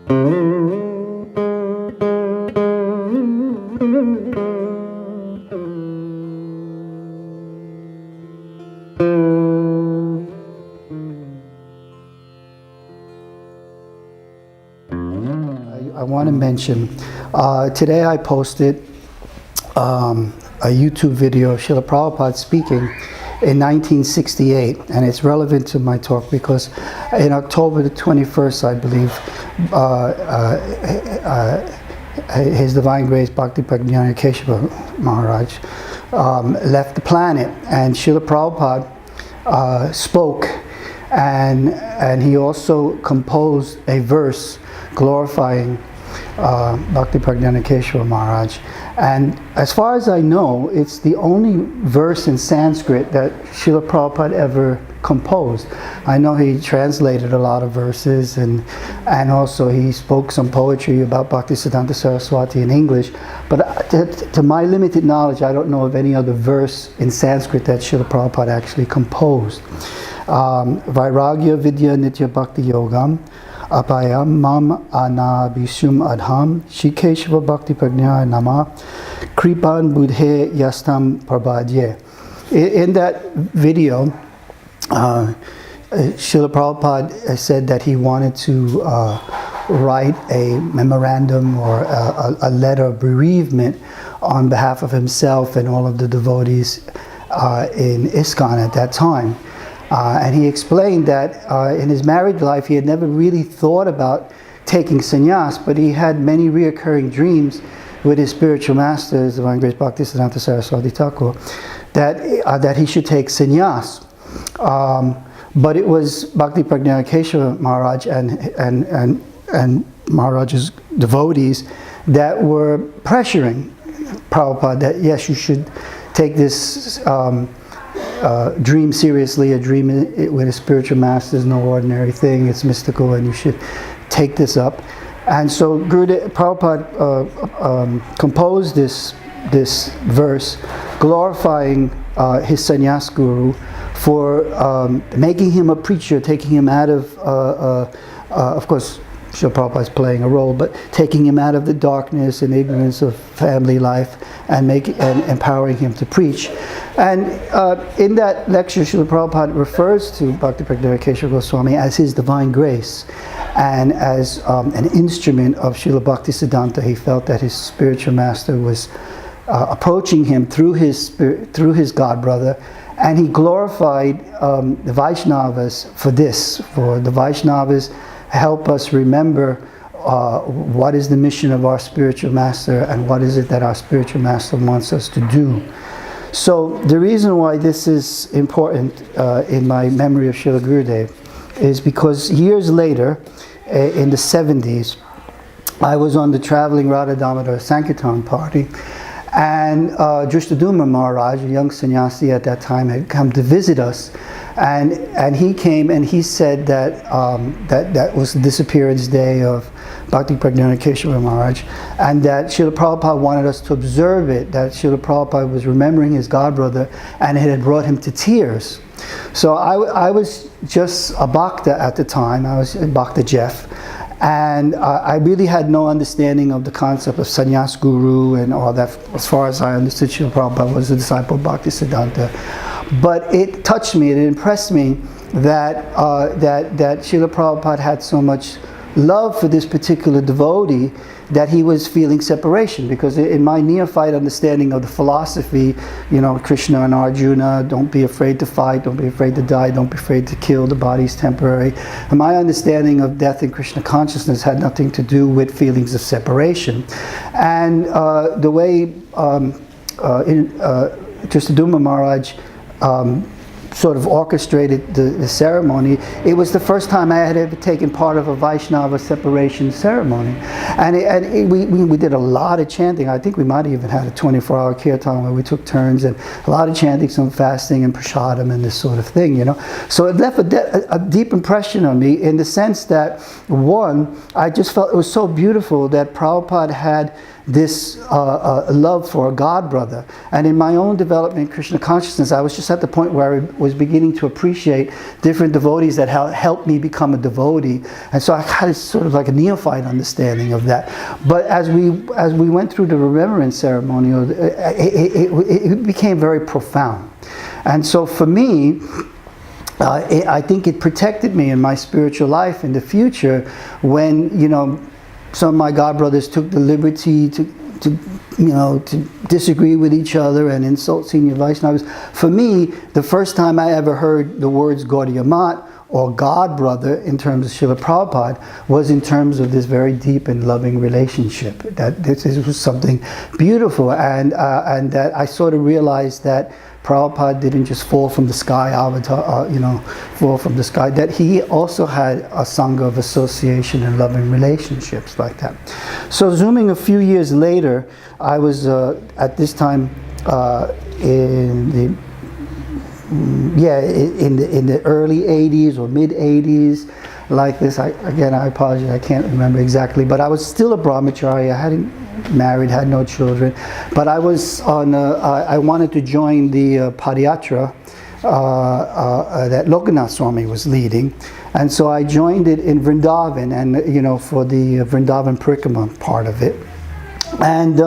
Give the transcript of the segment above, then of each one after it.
I want to mention, today I posted a YouTube video of Srila Prabhupada speaking in 1968, and it's relevant to my talk because in October the 21st, I believe, His Divine Grace Bhaktivedanta Keshava Maharaj left the planet, and Srila Prabhupada spoke, and he also composed a verse glorifying Bhaktivedanta Keshava Maharaj. And as far as I know, it's the only verse in Sanskrit that Srila Prabhupada ever composed. I know he translated a lot of verses, and also he spoke some poetry about Bhaktisiddhanta Saraswati in English, but to my limited knowledge, I don't know of any other verse in Sanskrit that Srila Prabhupada actually composed. Vairagya Vidya Nitya Bhakti Yogam Apayam Mam Anabhishum Adham Shikeshava Bhakti Prajnaya Nama Kripan Budhe Yastam Prabhadye. In that video, Srila Prabhupada said that he wanted to write a memorandum or a letter of bereavement on behalf of himself and all of the devotees in ISKCON at that time. And he explained that in his married life he had never really thought about taking sannyas, but he had many reoccurring dreams with his spiritual master, His Divine Grace Bhaktisiddhanta Saraswati Thakur, that he should take sannyas. But it was Bhaktivedanta Keshava Maharaj and Maharaj's devotees that were pressuring Prabhupada that yes, you should take this dream seriously. A dream with a spiritual master is no ordinary thing. It's mystical, and you should take this up. And so Prabhupada composed this verse glorifying his sannyas guru for making him a preacher, taking him out of course, Srila Prabhupada is playing a role, but taking him out of the darkness and ignorance of family life and empowering him to preach. And in that lecture, Srila Prabhupada refers to Bhaktivedanta Keshava Goswami as his divine grace and as an instrument of Srila Bhaktisiddhanta. He felt that his spiritual master was approaching him through his god brother, and he glorified the Vaishnavas for this. For the Vaishnavas help us remember what is the mission of our spiritual master and what is it that our spiritual master wants us to do. So the reason why this is important in my memory of Srila Gurudeva is because years later, in the 70s, I was on the traveling Radha Damodar Sankirtan party, and Drushtadumna Maharaj, a young sannyasi at that time, had come to visit us, and he came and he said that that was the disappearance day of Bhaktivedanta Keshava Maharaj, and that Srila Prabhupada wanted us to observe it, that Srila Prabhupada was remembering his godbrother and it had brought him to tears. So I was just a bhakta at the time, I was a bhakta Jeff, and I really had no understanding of the concept of sannyas guru and all that. As far as I understood, Srila Prabhupada was a disciple of Bhaktisiddhanta. But it touched me, it impressed me that Srila Prabhupada had so much love for this particular devotee that he was feeling separation, because in my neophyte understanding of the philosophy, you know, Krishna and Arjuna, don't be afraid to fight, don't be afraid to die, don't be afraid to kill, the body is temporary. And my understanding of death in Krishna consciousness had nothing to do with feelings of separation. And the way Drushtadumna Maharaj sort of orchestrated the ceremony, it was the first time I had ever taken part of a Vaishnava separation ceremony. And we did a lot of chanting. I think we might have even had a 24-hour kirtan where we took turns, and a lot of chanting, some fasting and prasadam and this sort of thing, you know. So it left a deep impression on me in the sense that, one, I just felt it was so beautiful that Prabhupada had this love for a God brother. And in my own development in Krishna consciousness, I was just at the point where I was beginning to appreciate different devotees that helped me become a devotee. And so I had sort of like a neophyte understanding of that. But as we went through the remembrance ceremony, it became very profound. And so for me, I think it protected me in my spiritual life in the future when, you know, some of my God brothers took the liberty to disagree with each other and insult senior Vaishnavas. For me, the first time I ever heard the words Gaudiya Mat or God brother in terms of Srila Prabhupada was in terms of this very deep and loving relationship. That this was something beautiful, and that I sort of realized that Prabhupada didn't just fall from the sky, avatar, fall from the sky, that he also had a sangha of association and loving relationships like that. So zooming a few years later, I was at this time in the early 80s or mid 80s, like this. I apologize, I can't remember exactly, but I was still a brahmachari. I hadn't married, had no children, but I was on. I wanted to join the Padayatra that Lokanath Swami was leading, and so I joined it in Vrindavan, and for the Vrindavan Parikrama part of it. And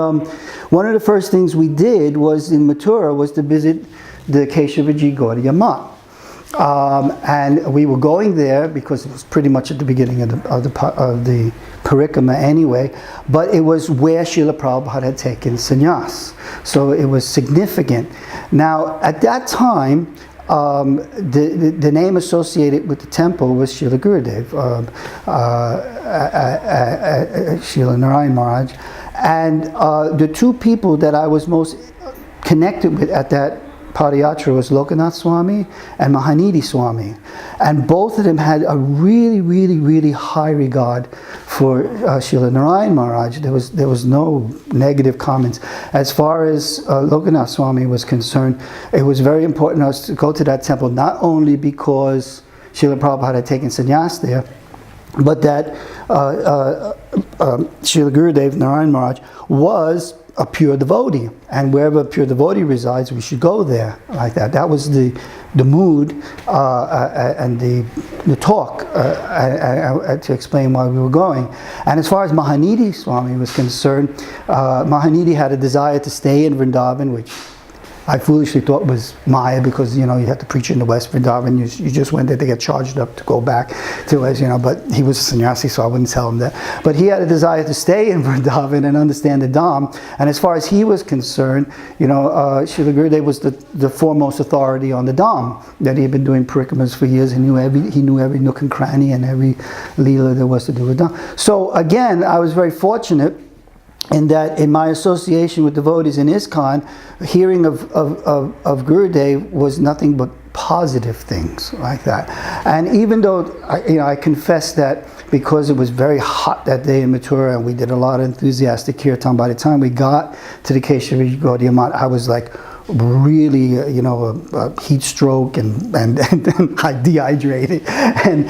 one of the first things we did was in Mathura was to visit the Keshavaji Gaudiya Mat. And we were going there because it was pretty much at the beginning of the Parikrama anyway, but it was where Srila Prabhupada had taken sannyas. So it was significant. Now, at that time, the name associated with the temple was Srila Gurudeva, Srila Narayana Maharaj. And the two people that I was most connected with at that Padayatra was Lokanath Swami and Mahanidhi Swami, and both of them had a really, really, really high regard for Srila Narayana Maharaj. There was no negative comments. As far as Lokanath Swami was concerned, it was very important to us to go to that temple, not only because Srila Prabhupada had taken sannyas there, but that Srila Gurudeva Narayana Maharaj was a pure devotee, and wherever a pure devotee resides, we should go there, like that. That was the mood and the talk to explain why we were going. And as far as Mahanidhi Swami was concerned, Mahanidhi had a desire to stay in Vrindavan, which I foolishly thought was Maya, because you have to preach in the West Vrindavan. You just went there to get charged up to go back to us, but he was a sannyasi, so I wouldn't tell him that. But he had a desire to stay in Vrindavan and understand the Dham. And as far as he was concerned, Srila Gurudeva was the foremost authority on the Dham, that he had been doing parikramas for years. He knew every nook and cranny and every leela there was to do with Dham. So again, I was very fortunate in that in my association with devotees in ISKCON, hearing of Gurudev was nothing but positive things like that. And even though I confess that because it was very hot that day in Mathura and we did a lot of enthusiastic kirtan, by the time we got to the Keshavaji Gaudiya Mat, I was like really, a heat stroke and dehydrated, and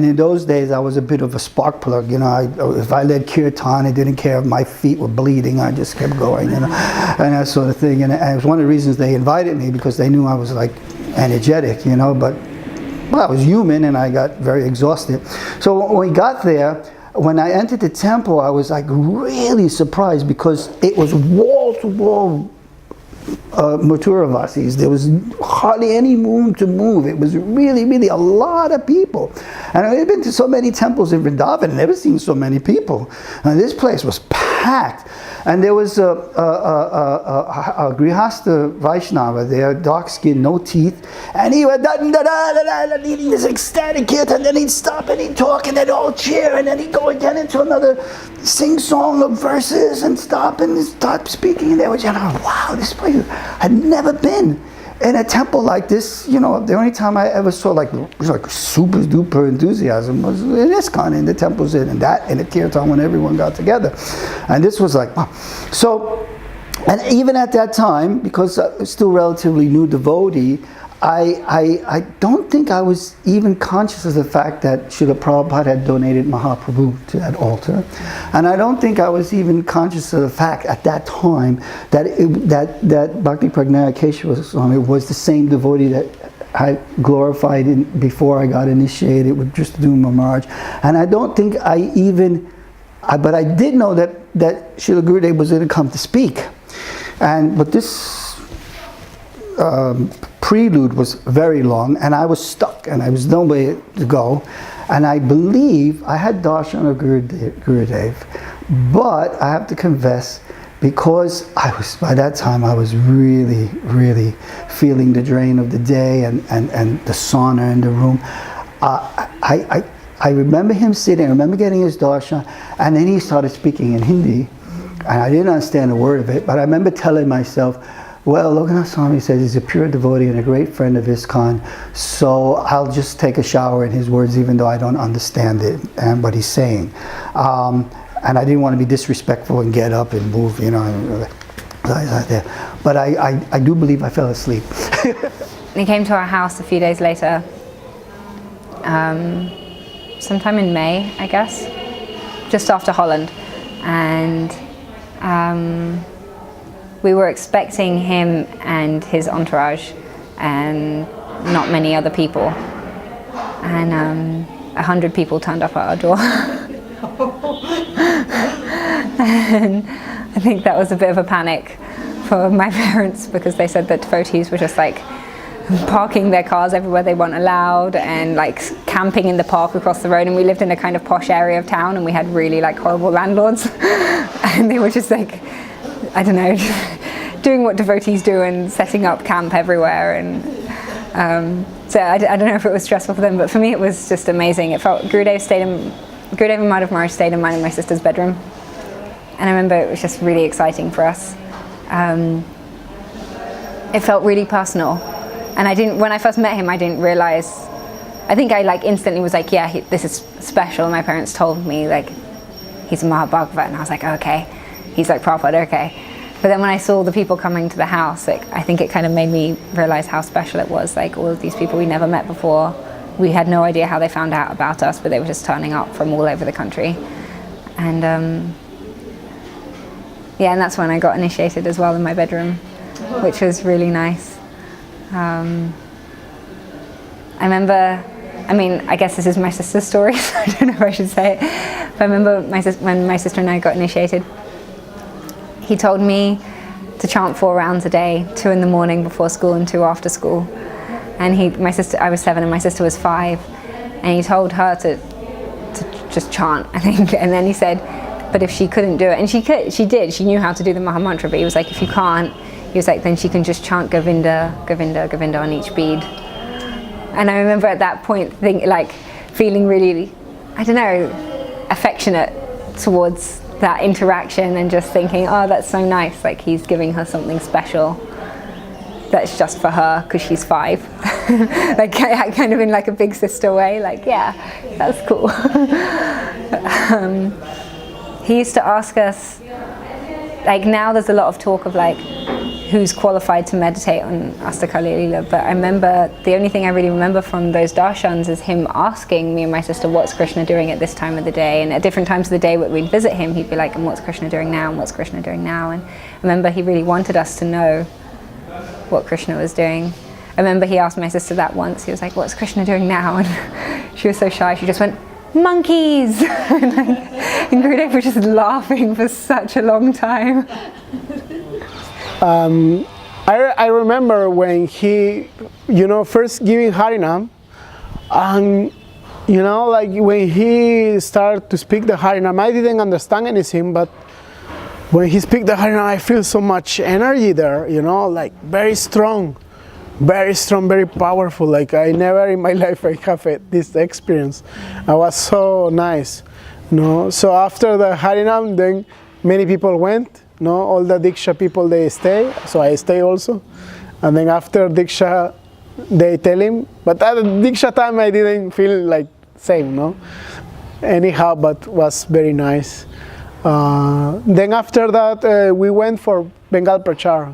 in those days I was a bit of a spark plug. If I led kirtan, I didn't care if my feet were bleeding. I just kept going, and that sort of thing. And it was one of the reasons they invited me, because they knew I was like energetic, but I was human and I got very exhausted. So when we got there, when I entered the temple, I was like really surprised, because it was wall to wall Mathuravasis. There was hardly any room to move. It was really, really a lot of people. And I had been to so many temples in Vrindavan and never seen so many people. And this place was packed. And there was a Grihastha Vaishnava there, dark skin, no teeth, and he was leading this ecstatic kirtan, and then he'd stop and he'd talk and they'd all cheer, and then he'd go again into another sing-song of verses and stop and start speaking, and they were just, wow, this place, I'd never been in a temple like this. The only time I ever saw like super duper enthusiasm was in ISKCON, in the temples, and that in the kirtan when everyone got together, and this was like, wow. So, and even at that time, because I was still relatively new devotee, I don't think I was even conscious of the fact that Srila Prabhupada had donated Mahaprabhu to that altar. And I don't think I was even conscious of the fact at that time that Bhakti Pragnaya Keshava Swami was the same devotee that I glorified before I got initiated with Drishtadyumna Maharaj. And I don't think but I did know that Srila Gurudeva was going to come to speak. But this prelude was very long, and I was stuck, and there was no way to go. And I believe I had darshan of Gurudev, but I have to confess, because by that time I was really, really feeling the drain of the day and the sauna in the room. I remember him sitting, I remember getting his darshan, and then he started speaking in Hindi, and I didn't understand a word of it, but I remember telling myself, well, Lokanath Swami says he's a pure devotee and a great friend of ISKCON, so I'll just take a shower in his words even though I don't understand it and what he's saying. And I didn't want to be disrespectful and get up and move, like that. But I do believe I fell asleep. He came to our house a few days later, sometime in May, I guess, just after Holland. And we were expecting him and his entourage and not many other people. And 100 people turned up at our door. And I think that was a bit of a panic for my parents, because they said that devotees were just like parking their cars everywhere they weren't allowed and like camping in the park across the road. And we lived in a kind of posh area of town, and we had really like horrible landlords. And they were just like, I don't know, doing what devotees do and setting up camp everywhere. And so I don't know if it was stressful for them, but for me it was just amazing. It felt, Gurudev and Madhav Maharaj stayed in mine and my sister's bedroom. And I remember it was just really exciting for us. It felt really personal. And when I first met him, I didn't realize, I think I like instantly was like, yeah, this is special. My parents told me like, he's a Mahabhagavat, and I was like, okay. He's like Prabhupada, okay. But then when I saw the people coming to the house, like, I think it kind of made me realize how special it was. Like all of these people we never met before. We had no idea how they found out about us, but they were just turning up from all over the country. And yeah, and that's when I got initiated as well in my bedroom, which was really nice. I remember, I guess this is my sister's story, so I don't know if I should say it. But I remember when my sister and I got initiated, he told me to chant 4 rounds a day, 2 in the morning before school and 2 after school. And I was 7 and my sister was 5, and he told her to just chant, I think. And then he said, but if she couldn't do it, and she did, she knew how to do the Maha Mantra, but he was like, if you can't, he was like, then she can just chant Govinda, Govinda, Govinda on each bead. And I remember at that point feeling really, I don't know, affectionate towards that interaction, and just thinking, oh, that's so nice, like he's giving her something special that's just for her because she's 5. Like kind of in like a big sister way, like, yeah, that's cool. He used to ask us, like, now there's a lot of talk of like who's qualified to meditate on Astakali Lila, but I remember, the only thing I really remember from those darshans is him asking me and my sister, what's Krishna doing at this time of the day? And at different times of the day when we'd visit him, he'd be like, and what's Krishna doing now? And what's Krishna doing now? And I remember he really wanted us to know what Krishna was doing. I remember he asked my sister that once. He was like, what's Krishna doing now? And she was so shy, she just went, monkeys! And Gurudev was just laughing for such a long time. I remember when he, first giving Harinam, and like when he started to speak the Harinam, I didn't understand anything, but when he speak the Harinam, I feel so much energy there, like very strong, very powerful. Like I never in my life I have this experience. I was so nice, So after the Harinam, then many people went. All the Diksha people, they stay, so I stay also. And then after Diksha, they tell him, but at the Diksha time I didn't feel like same, Anyhow, but was very nice. Then after that, we went for Bengal Prachar.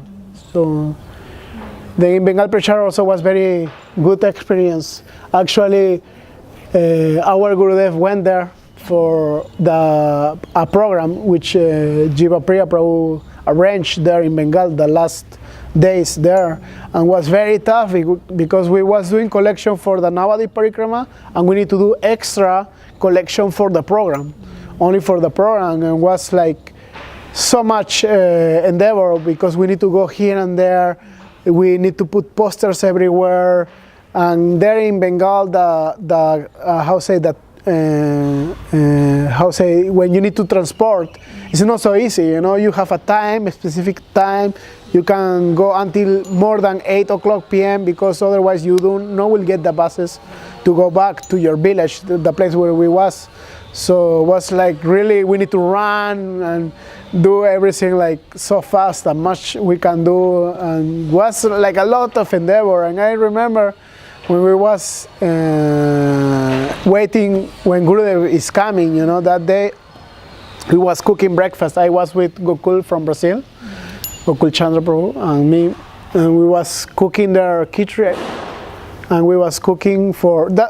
So The in Bengal Prachar also was very good experience. Actually, our Gurudev went there for a program which Jiva Priya Prabhu arranged there in Bengal the last days there, and was very tough because we was doing collection for the Navadi Parikrama and we need to do extra collection for the program, only for the program, and was like so much endeavor because we need to go here and there, we need to put posters everywhere, and there in Bengal the how say that how say when you need to transport, it's not so easy, you know. You have a specific time. You can go until more than 8 o'clock p.m. because otherwise you will get the buses to go back to your village, the place where we was. So it was like really we need to run and do everything like so fast and much we can do, and was like a lot of endeavor. And I remember when we was waiting when Gurudev is coming, you know, that day we was cooking breakfast. I was with Gokul from Brazil, Gokul Chandra Prabhu, and me, and we was cooking their khichdi, and we was cooking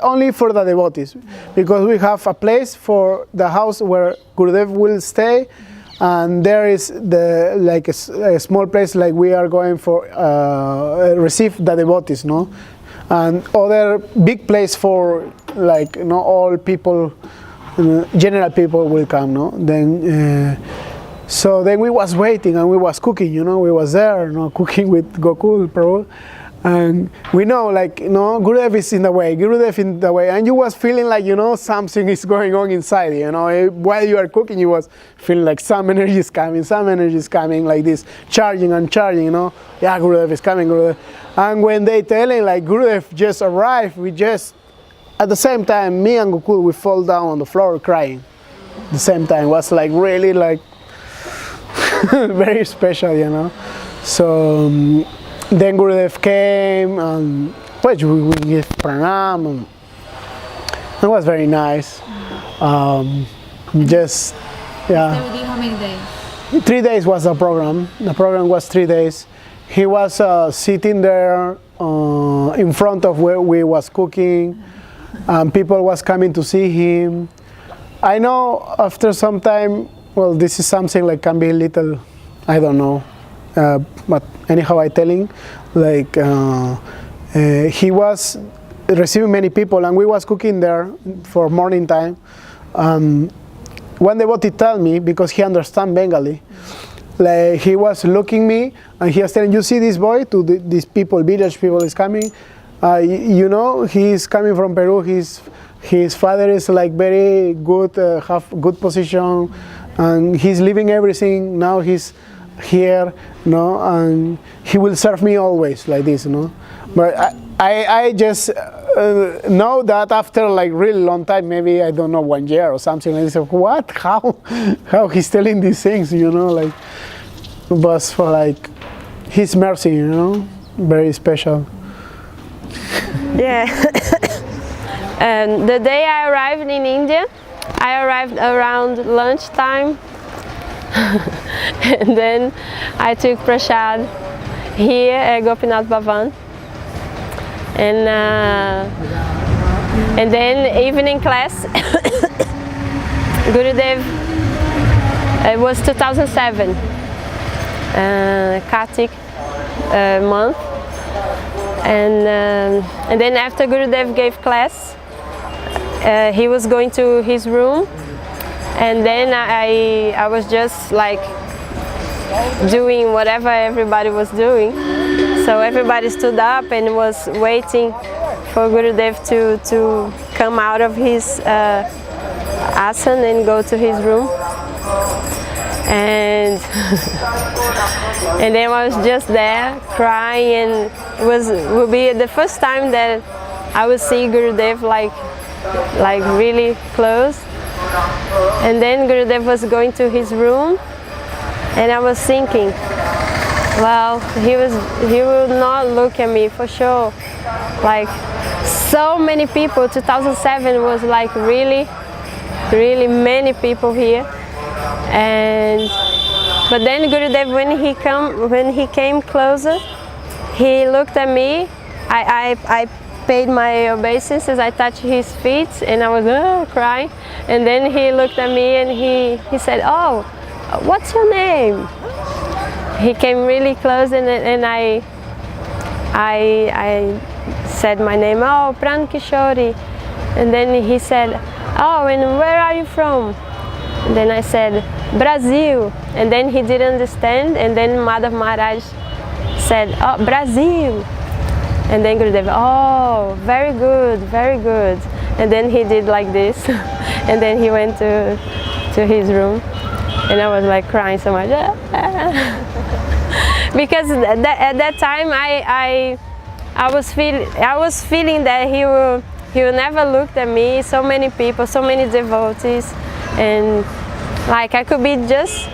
only for the devotees, because we have a place for the house where Gurudev will stay, and there is like a small place like we are going for receive the devotees, no, and other big place for like, you know, all people, general people will come, no. Then so then we was waiting and we was cooking, you know, we was there, you know, cooking with Gokul Prabhu, and we know, like, you know, Gurudev is in the way, and you was feeling like, you know, something is going on inside, you know, while you are cooking, you was feeling like some energy is coming, like this, charging, you know, yeah, Gurudev is coming, Gurudev. And when they telling like Gurudev just arrived, we just, at the same time, me and Gokul, we fall down on the floor crying. At the same time, it was like really like very special, you know. So then Gurudev came and we give pranam, and it was very nice. Just, yeah. Stay with you how many days? 3 days was the program. The program was 3 days. He was sitting there in front of where we was cooking, and people was coming to see him. I know after some time, well, this is something like can be a little, I don't know, but anyhow I telling, like he was receiving many people, and we was cooking there for morning time. One devotee tell me, because he understand Bengali, like he was looking me and he was telling, you see this boy, to these people, village people is coming, you know, he is coming from Peru, his father is like very good, have good position, and he's leaving everything, now he's here, you know, and he will serve me always like this, you know. But I just know that after like really long time, maybe I don't know 1 year or something like this. What? How he's telling these things? You know, like, but for like his mercy, you know, very special. Yeah. And the day I arrived in India, I arrived around lunchtime, and then I took prasad here at Gopinath Bhavan. And then evening class, Gurudev, it was 2007, Kartik month, and then after Gurudev gave class, he was going to his room, and then I was just like doing whatever everybody was doing. So everybody stood up and was waiting for Gurudev to come out of his asana and go to his room. And and then I was just there crying, and it would be the first time that I would see Gurudev like really close. And then Gurudev was going to his room, and I was thinking, well, he will not look at me for sure. Like so many people, 2007 was like really many people here. But then Gurudev, when he came closer, he looked at me. I paid my obeisances. I touched his feet, and I was crying. And then he looked at me and he said, "Oh, what's your name?" He came really close, and I said my name. "Oh, Pran Kishori." And then he said, "Oh, and where are you from?" And then I said, "Brazil." And then he didn't understand. And then Madhav Maharaj said, "Oh, Brazil." And then Gurudeva, "Oh, very good, very good." And then he did like this. And then he went to his room. And I was like crying so much. Because at that time I was feeling that he will never look at me. So many people, so many devotees, and like I could be just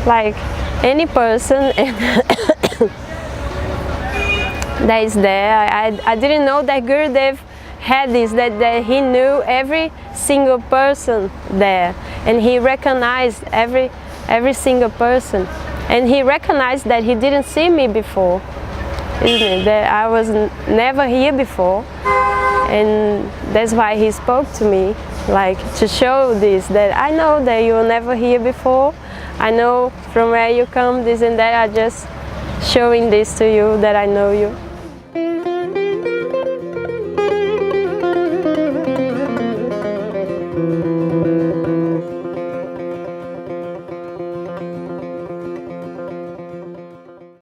like any person that is there. I didn't know that Gurudev had this, that he knew every single person there, and he recognized every single person, and he recognized that he didn't see me before, isn't it? That I was never here before, and that's why he spoke to me, like to show this, that I know that you were never here before. I know from where you come, this and that. I just showing this to you that I know you.